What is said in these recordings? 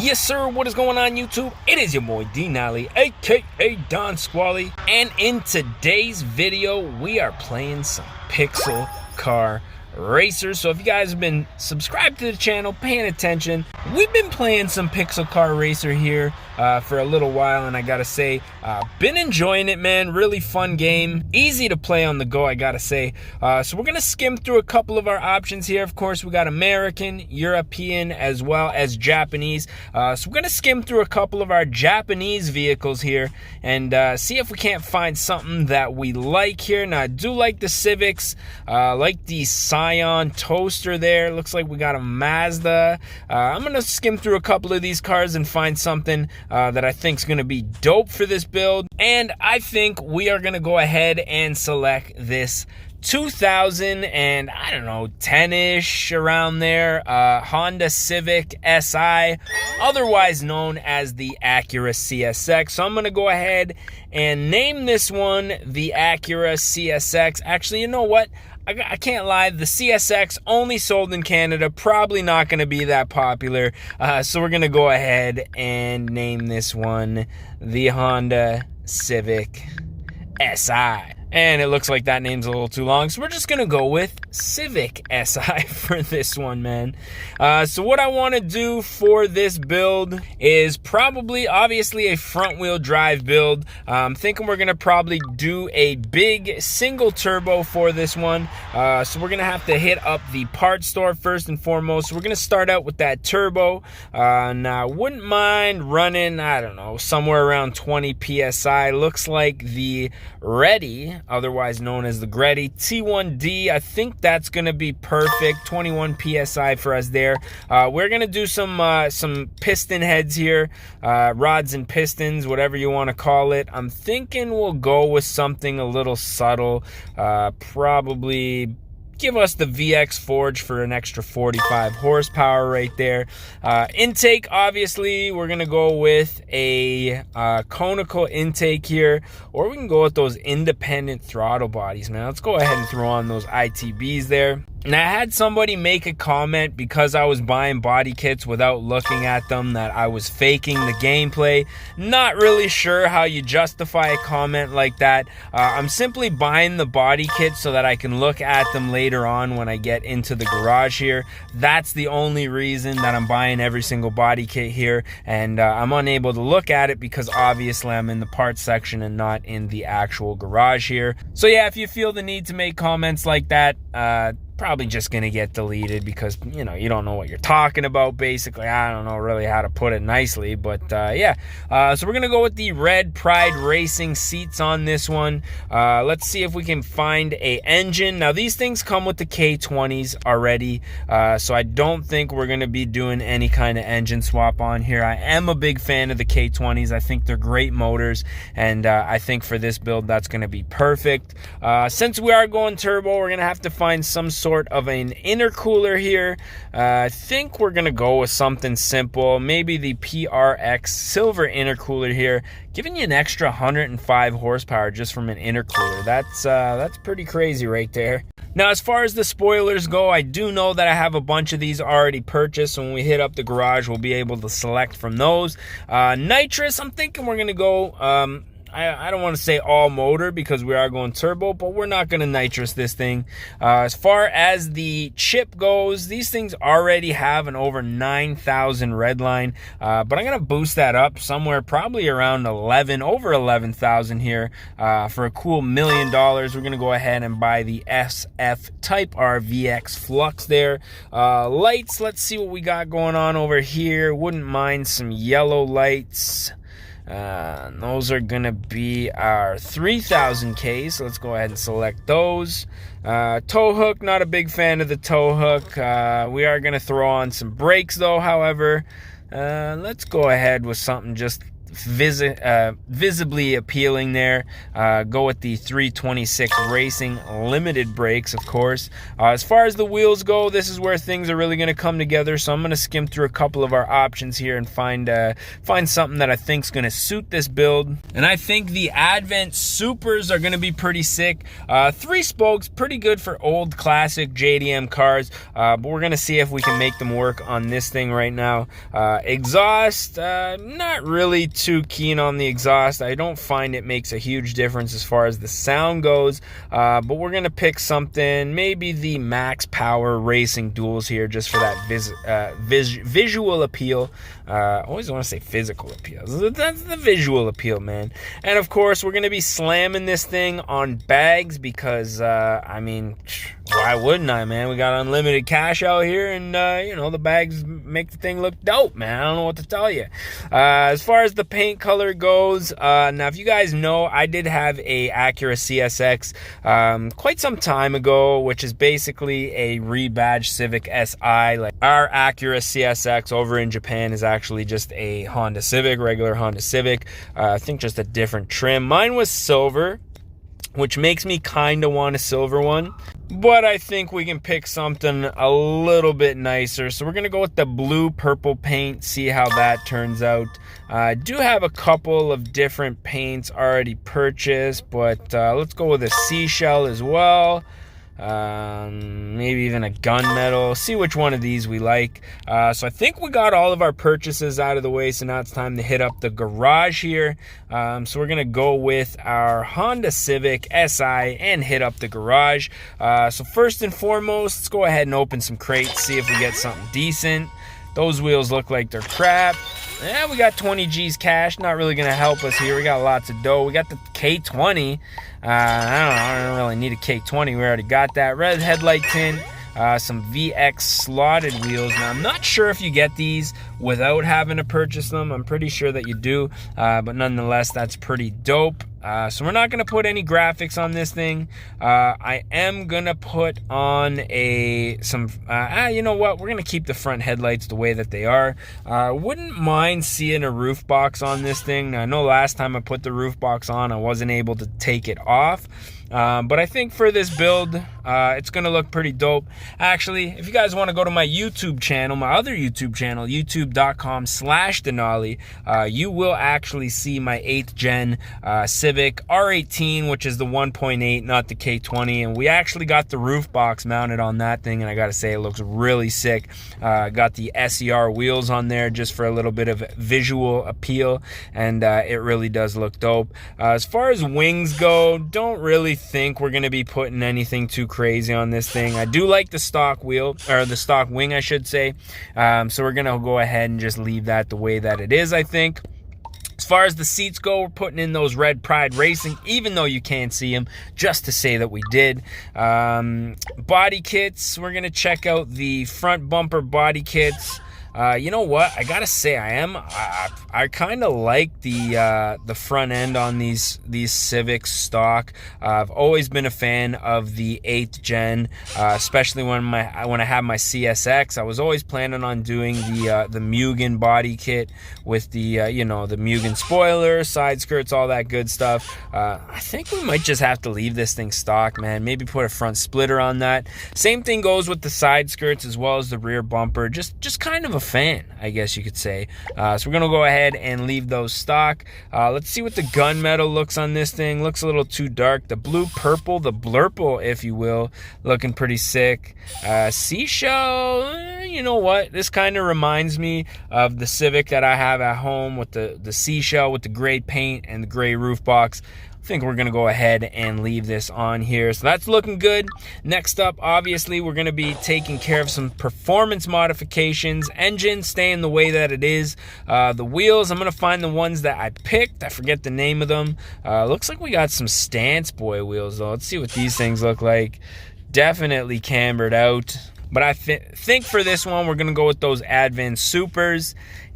Yes, sir. What is going on, YouTube? It is your boy D-Nally, aka Don Squally, and in today's video, we are playing some Pixel Car Racers. So if you guys have been subscribed to the channel, paying attention, we've been playing some Pixel Car Racer here for a little while, and I gotta say, been enjoying it, man. Really fun game, easy to play on the go, I gotta say. So we're gonna skim through a couple of our options here. Of course, we got American, European, as well as Japanese. So we're gonna skim through a couple of our Japanese vehicles here and see if we can't find something that we like here. Now, I do like the Civics, like the Scion Toaster there. Looks like we got a Mazda. I'm gonna skim through a couple of these cars and find something that I think is gonna be dope for this build. And I think we are gonna go ahead and select this 2010-ish around there Honda Civic Si, otherwise known as the Acura CSX. So I'm gonna go ahead and name this one the Acura CSX. Actually, you know what? I can't lie, the CSX only sold in Canada, probably not going to be that popular, so we're going to go ahead and name this one the Honda Civic Si. And it looks like that name's a little too long, so we're just going to go with Civic Si for this one, man. So what I want to do for this build is probably, obviously, a front-wheel drive build. I'm thinking we're going to probably do a big single turbo for this one. So we're going to have to hit up the parts store first and foremost. So we're going to start out with that turbo. Now, I wouldn't mind running, I don't know, somewhere around 20 PSI. Looks like the Ready, otherwise known as the Gretty T1D, I think that's gonna be perfect. 21 PSI for us there. We're gonna do some piston heads here, rods and pistons, whatever you want to call it. I'm thinking we'll go with something a little subtle, probably give us the VX Forge for an extra 45 horsepower right there. Intake, obviously, we're going to go with a conical intake here, or we can go with those independent throttle bodies, man. Let's go ahead and throw on those ITBs there. Now, I had somebody make a comment because I was buying body kits without looking at them that I was faking the gameplay. Not really sure how you justify a comment like that. I'm simply buying the body kit so that I can look at them later on when I get into the garage here. That's the only reason that I'm buying every single body kit here, and I'm unable to look at it because obviously I'm in the parts section and not in the actual garage here. So yeah, if you feel the need to make comments like that, probably just gonna get deleted because, you know, you don't know what you're talking about, basically. I don't know really how to put it nicely, but yeah. So we're gonna go with the red Pride Racing seats on this one. Let's see if we can find a engine. Now, these things come with the K20s already, so I don't think we're gonna be doing any kind of engine swap on here. I am a big fan of the K20s. I think they're great motors, and I think for this build that's gonna be perfect. Since we are going turbo, we're gonna have to find some sort of an intercooler here. I think we're gonna go with something simple, maybe the PRX silver intercooler here, giving you an extra 105 horsepower just from an intercooler. That's pretty crazy right there. Now, as far as the spoilers go, I do know that I have a bunch of these already purchased, so when we hit up the garage, we'll be able to select from those. Nitrous, I'm thinking we're gonna go I don't want to say all motor because we are going turbo, but we're not going to nitrous this thing. As far as the chip goes, these things already have an over 9,000 red line, but I'm going to boost that up somewhere probably around over 11,000 here for a cool $1 million. We're going to go ahead and buy the SF Type R VX Flux there. Lights, let's see what we got going on over here. Wouldn't mind some yellow lights. Those are gonna be our 3000K, so let's go ahead and select those. Tow hook, not a big fan of the tow hook. We are gonna throw on some brakes though, however. Let's go ahead with something just visibly appealing there. Go with the 326 Racing limited brakes, of course. As far as the wheels go, this is where things are really going to come together, so I'm going to skim through a couple of our options here and find something that I think is going to suit this build. And I think the Advent Supers are going to be pretty sick. 3 spokes, pretty good for old classic JDM cars, but we're going to see if we can make them work on this thing right now. Exhaust, not really too keen on the exhaust. I don't find it makes a huge difference as far as the sound goes, but we're gonna pick something, maybe the Max Power Racing Duals here, just for that visual appeal. I always want to say physical appeal. That's the visual appeal, man. And of course, we're gonna be slamming this thing on bags because I mean, why wouldn't I, man? We got unlimited cash out here, and you know, the bags make the thing look dope, man. I don't know what to tell you. As far as the paint color goes, now if you guys know, I did have a Acura CSX quite some time ago, which is basically a rebadged Civic SI. Like our Acura CSX over in Japan is actually just a Honda Civic, regular Honda Civic. I think just a different trim. Mine was silver, which makes me kind of want a silver one, but I think we can pick something a little bit nicer. So we're going to go with the blue purple paint, see how that turns out. I do have a couple of different paints already purchased, but let's go with a seashell as well. Maybe even a gunmetal. See which one of these we like. So I think we got all of our purchases out of the way, so now it's time to hit up the garage here. So we're gonna go with our Honda Civic SI and hit up the garage. So first and foremost, let's go ahead and open some crates, see if we get something decent. Those wheels look like they're crap. Yeah, we got 20 G's cash. Not really gonna help us here. We got lots of dough. We got the K20. I don't really need a K20. We already got that. Red headlight tint. Some VX slotted wheels. Now, I'm not sure if you get these without having to purchase them. I'm pretty sure that you do, but nonetheless, that's pretty dope. So we're not going to put any graphics on this thing. I am going to put on you know what? We're going to keep the front headlights the way that they are. Wouldn't mind seeing a roof box on this thing. Now, I know last time I put the roof box on, I wasn't able to take it off. But I think for this build, it's going to look pretty dope. Actually, if you guys want to go to my YouTube channel, my other YouTube channel, youtube.com/Denali, you will actually see my 8th gen Civic R18, which is the 1.8, not the K20. And we actually got the roof box mounted on that thing, and I got to say, it looks really sick. Got the SER wheels on there just for a little bit of visual appeal, and it really does look dope. As far as wings go, don't really think we're going to be putting anything too crazy on this thing. I do like the stock wheel, or the stock wing, I should say. So we're going to go ahead and just leave that the way that it is, I think. As far as the seats go, we're putting in those red Pride Racing, even though you can't see them, just to say that we did. Body kits, we're going to check out the front bumper body kits. You know what? I gotta say, I kind of like the front end on these Civic stock. I've always been a fan of the 8th gen, especially when I have my CSX. I was always planning on doing the Mugen body kit with the you know, the Mugen spoiler, side skirts, all that good stuff. I think we might just have to leave this thing stock, man. Maybe put a front splitter on that. Same thing goes with the side skirts as well as the rear bumper. Just kind of a fan, I guess you could say. So we're gonna go ahead and leave those stock. Let's see what the gunmetal looks on this thing. Looks a little too dark. The blue purple, the blurple, if you will, looking pretty sick. Seashell, you know what? This kind of reminds me of the Civic that I have at home with the seashell with the gray paint and the gray roof box. I think we're gonna go ahead and leave this on here. So that's looking good. Next up, obviously, we're gonna be taking care of some performance modifications. Engine staying the way that it is. The wheels, I'm gonna find the ones that I picked. I forget the name of them. Looks like we got some Stance Boy wheels though. Let's see what these things look like. Definitely cambered out. But I think for this one, we're gonna go with those Advent Supers.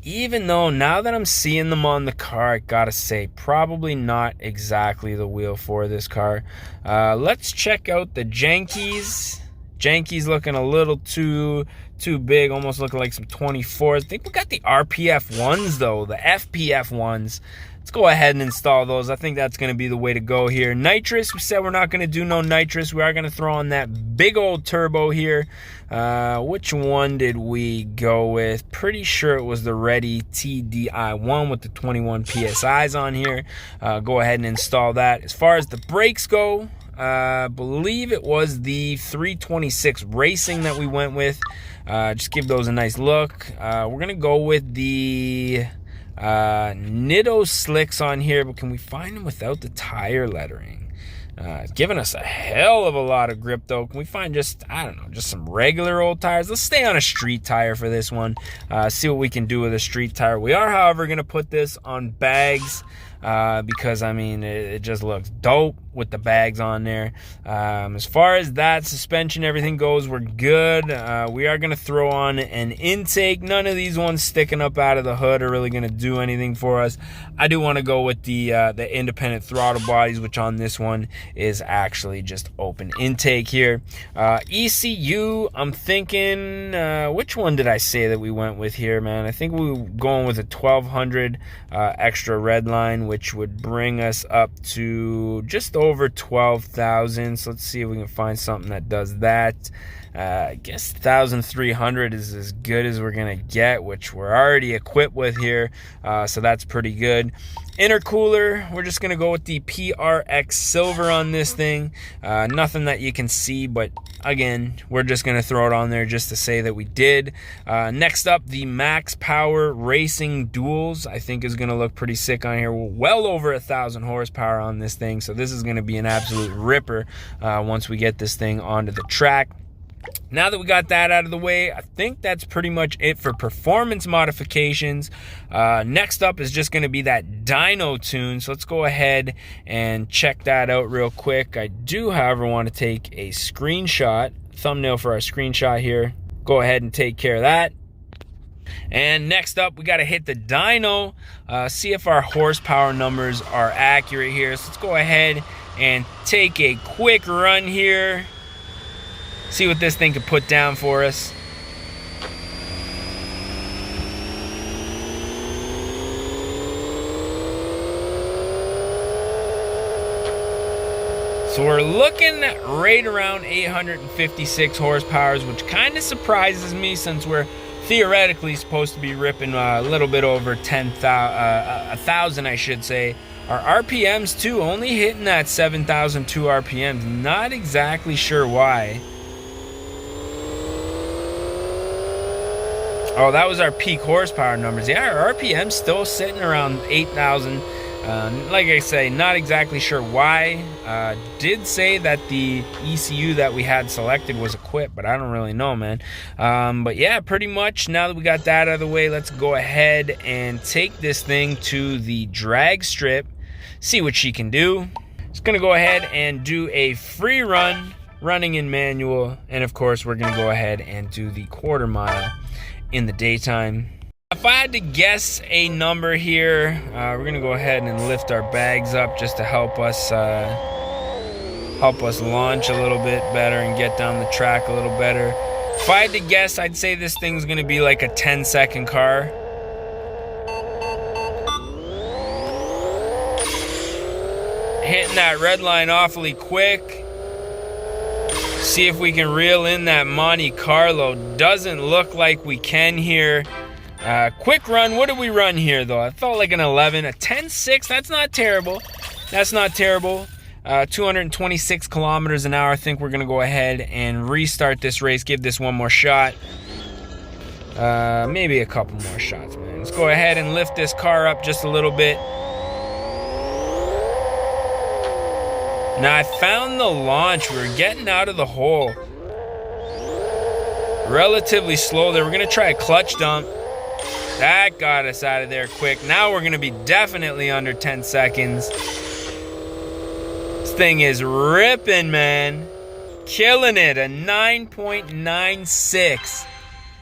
Even though now that I'm seeing them on the car, I gotta say, probably not exactly the wheel for this car. Let's check out the Jankies. Janky's looking a little too big, almost looking like some 24s. I think we got the RPF ones though, the FPF ones. Let's go ahead and install those. I think that's going to be the way to go here. Nitrous, we said we're not going to do no nitrous. We are going to throw on that big old turbo here. Which one did we go with? Pretty sure it was the Ready TDI1 with the 21 PSIs on here. Go ahead and install that. As far as the brakes go, I believe it was the 326 Racing that we went with. Just give those a nice look. We're going to go with the Nitto slicks on here, but can we find them without the tire lettering? It's giving us a hell of a lot of grip though. Can we find just, I don't know, just some regular old tires? Let's stay on a street tire for this one. See what we can do with a street tire. We are, however, going to put this on bags because, I mean, it just looks dope with the bags on there. As far as that suspension, everything goes, we're good. We are going to throw on an intake. None of these ones sticking up out of the hood are really going to do anything for us. I do want to go with the independent throttle bodies, which on this one is actually just open intake here. ECU, I'm thinking, which one did I say that we went with here, man? I think we were going with a 1200 extra red line, which would bring us up to just over 12,000. So let's see if we can find something that does that. I guess 1,300 is as good as we're gonna get, which we're already equipped with here, so that's pretty good. Intercooler, we're just gonna go with the PRX Silver on this thing. Nothing that you can see, but again, we're just gonna throw it on there just to say that we did. Next up, the Max Power Racing Duals, I think is gonna look pretty sick on here. We're well over 1,000 horsepower on this thing, so this is gonna be an absolute ripper once we get this thing onto the track. Now that we got that out of the way, I think that's pretty much it for performance modifications. Next up is just going to be that dyno tune. So let's go ahead and check that out real quick. I do, however, want to take a screenshot, thumbnail for our screenshot here. Go ahead and take care of that. And next up, we got to hit the dyno, see if our horsepower numbers are accurate here. So let's go ahead and take a quick run here. See what this thing can put down for us. So we're looking right around 856 horsepower, which kind of surprises me since we're theoretically supposed to be ripping a little bit over 1,000, I should say. Our RPMs too, only hitting that 7,002 RPMs. Not exactly sure why. Oh, that was our peak horsepower numbers. Yeah, our RPM still sitting around 8,000. Like I say, not exactly sure why. Did say that the ECU that we had selected was equipped, but I don't really know, man. But yeah, pretty much now that we got that out of the way, let's go ahead and take this thing to the drag strip, see what she can do. Just gonna go ahead and do a free run, running in manual, and of course we're gonna go ahead and do the quarter mile in the daytime. If I had to guess a number here, we're gonna go ahead and lift our bags up just to help us launch a little bit better and get down the track a little better. If I had to guess, I'd say this thing's gonna be like a 10-second car. Hitting that red line awfully quick. See if we can reel in that Monte Carlo. Doesn't look like we can here. Quick run. What did we run here, though? I felt like an 11. A 10.6. That's not terrible. That's not terrible. 226 kilometers an hour. I think we're going to go ahead and restart this race. Give this one more shot. Maybe a couple more shots, man. Let's go ahead and lift this car up just a little bit. Now, I found the launch. We were getting out of the hole relatively slow there. We're going to try a clutch dump. That got us out of there quick. Now we're going to be definitely under 10 seconds. This thing is ripping, man. Killing it. A 9.96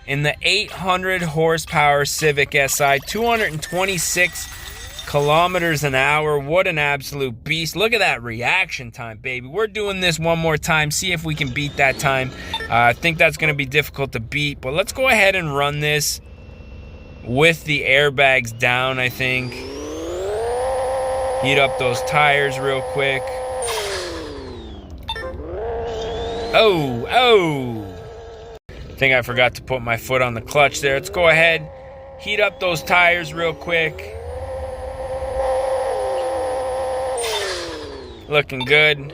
in the 800 horsepower Civic SI. 226 kilometers an hour. What an absolute beast. Look at that reaction time, baby. We're doing this one more time. See if we can beat that time. I think that's going to be difficult to beat. But let's go ahead and run this with the airbags down, I think. Heat up those tires real quick. Oh. I think I forgot to put my foot on the clutch there. Let's go ahead. Heat up those tires real quick. Looking good.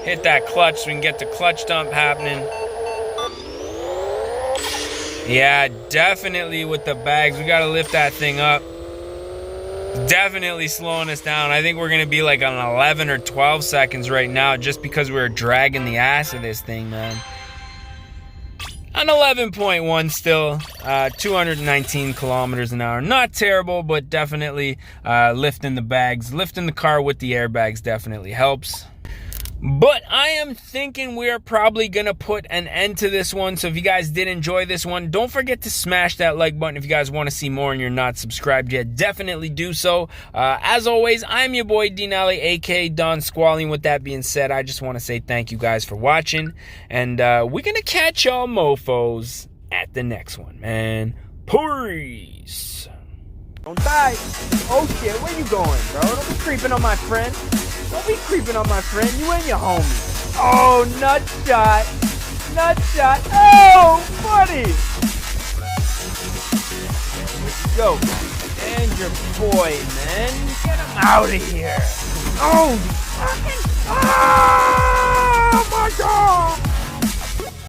Hit that clutch so we can get the clutch dump happening. Yeah, definitely with the bags. We got to lift that thing up. Definitely slowing us down. I think we're going to be like on 11 or 12 seconds right now just because we're dragging the ass of this thing, man. On 11.1 still, 219 kilometers an hour. Not terrible, but definitely lifting the bags. Lifting the car with the airbags definitely helps. But I am thinking we're probably going to put an end to this one. So if you guys did enjoy this one, don't forget to smash that like button. If you guys want to see more and you're not subscribed yet, definitely do so. As always, I'm your boy Denali, aka Don Squally. With that being said, I just want to say thank you guys for watching. And we're going to catch y'all mofos at the next one, man. Peace. Don't die. Oh shit, where you going, bro? Don't be creeping on my friend. Don't be creeping on my friend. You and your homie. Oh, nut shot. Nut shot. Oh, buddy. Go. And your boy, man. Get him out of here. Oh, fucking. Oh, my God.